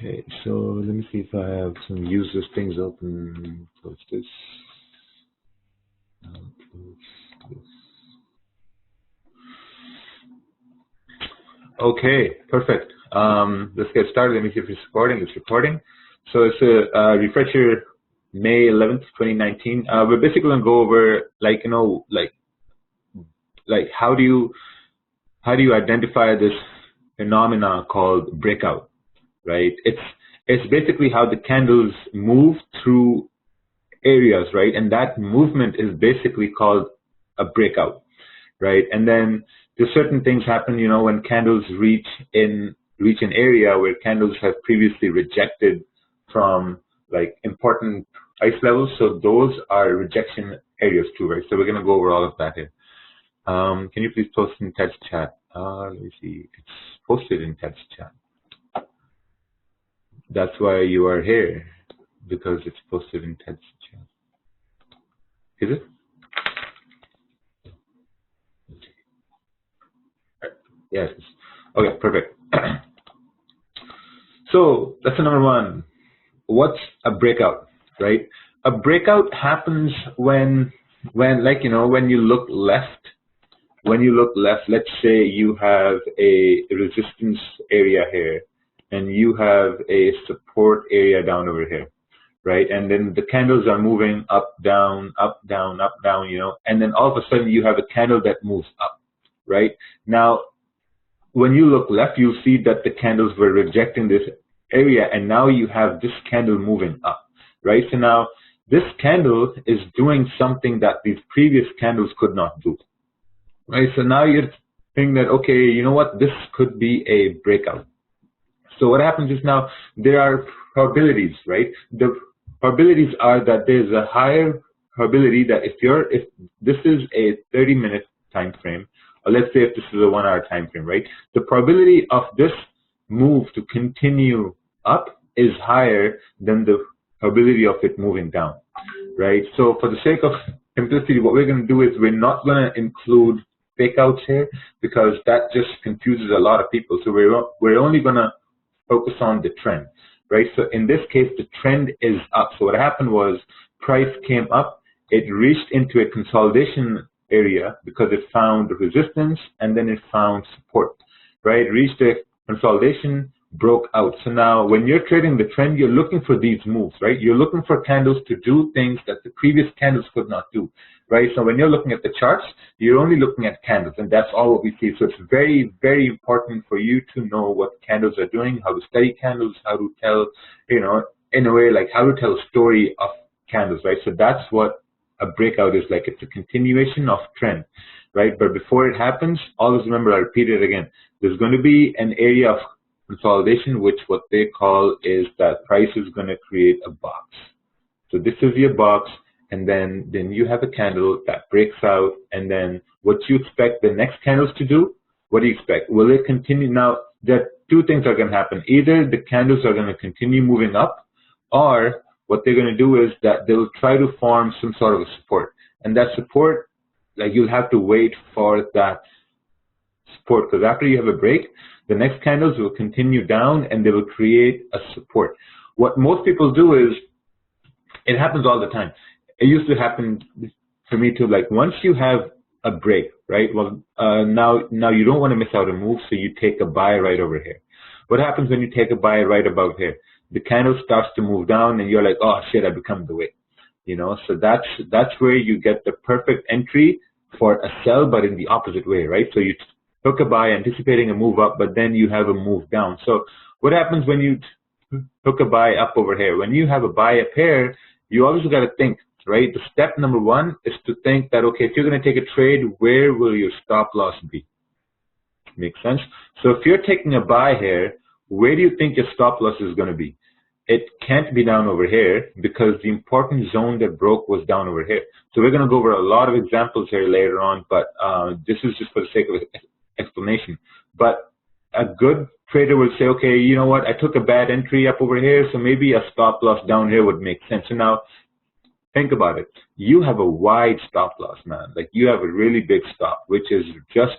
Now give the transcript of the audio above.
Okay, so let me see if I have some useless things open. Close this. Close this. Okay, perfect. Let's get started. Let me see if it's recording. It's recording. So it's a refresher, May 11th, 2019. We're basically going to go over, like how do you identify this phenomena called breakout, right? It's basically how the candles move through areas, right? And that movement is basically called a breakout, right? And then there's certain things happen, when candles reach an area where candles have previously rejected from like important price levels. So those are rejection areas too, right? So we're going to go over all of that here. Can you please post in text chat? Let me see. It's posted in text chat. That's why you are here, because it's posted in text chat. Is it? Yes. Okay, perfect. So that's the number one. What's a breakout, right? A breakout happens when you look left. When you look left, let's say you have a resistance area here, and you have a support area down over here, right? And then the candles are moving up, down, up, down, up, down, and then all of a sudden you have a candle that moves up, right? Now, when you look left, you'll see that the candles were rejecting this area, and now you have this candle moving up, right? So now this candle is doing something that these previous candles could not do, right? So now you're thinking that, okay, you know what, this could be a breakout. So what happens is now there are probabilities, right? The probabilities are that there's a higher probability that if this is a 30-minute time frame, or let's say if this is a 1-hour time frame, right? The probability of this move to continue up is higher than the probability of it moving down, right? So for the sake of simplicity, what we're going to do is we're not going to include fakeouts here, because that just confuses a lot of people. So we're only going to focus on the trend, right? So in this case, the trend is up. So what happened was price came up, it reached into a consolidation area because it found resistance, and then it found support, right? It reached a consolidation, broke out. So now when you're trading the trend, you're looking for these moves, right? You're looking for candles to do things that the previous candles could not do, right? So when you're looking at the charts, you're only looking at candles, and that's all what we see. So it's very, very important for you to know what candles are doing, how to study candles, how to tell, in a way, like how to tell a story of candles, right? So that's what a breakout is like. It's a continuation of trend, right? But before it happens, always remember, I'll repeat it again, there's going to be an area of consolidation, which what they call is that price is going to create a box. So this is your box, and then you have a candle that breaks out, and then what you expect the next candles to do, what do you expect? Will it continue? Now, there two things are going to happen. Either the candles are going to continue moving up, or what they're going to do is that they'll try to form some sort of a support. And that support, like, you'll have to wait for that support, because after you have a break, the next candles will continue down and they will create a support. What most people do is, it happens all the time. It used to happen for me too. Like, once you have a break, right? Well, now you don't want to miss out a move, so you take a buy right over here. What happens when you take a buy right above here? The candle starts to move down, and you're like, oh shit, I become the way, So that's where you get the perfect entry for a sell, but in the opposite way, right? So you took a buy anticipating a move up, but then you have a move down. So what happens when you took a buy up over here? When you have a buy up here, you always got to think, right? The step number one is to think that, okay, if you're going to take a trade, where will your stop loss be? Make sense? So if you're taking a buy here, where do you think your stop loss is going to be? It can't be down over here, because the important zone that broke was down over here. So we're going to go over a lot of examples here later on, but this is just for the sake of explanation. But a good trader will say, okay, you know what, I took a bad entry up over here, so maybe a stop loss down here would make sense. So now think about it. You have a wide stop loss, man. Like, you have a really big stop, which is just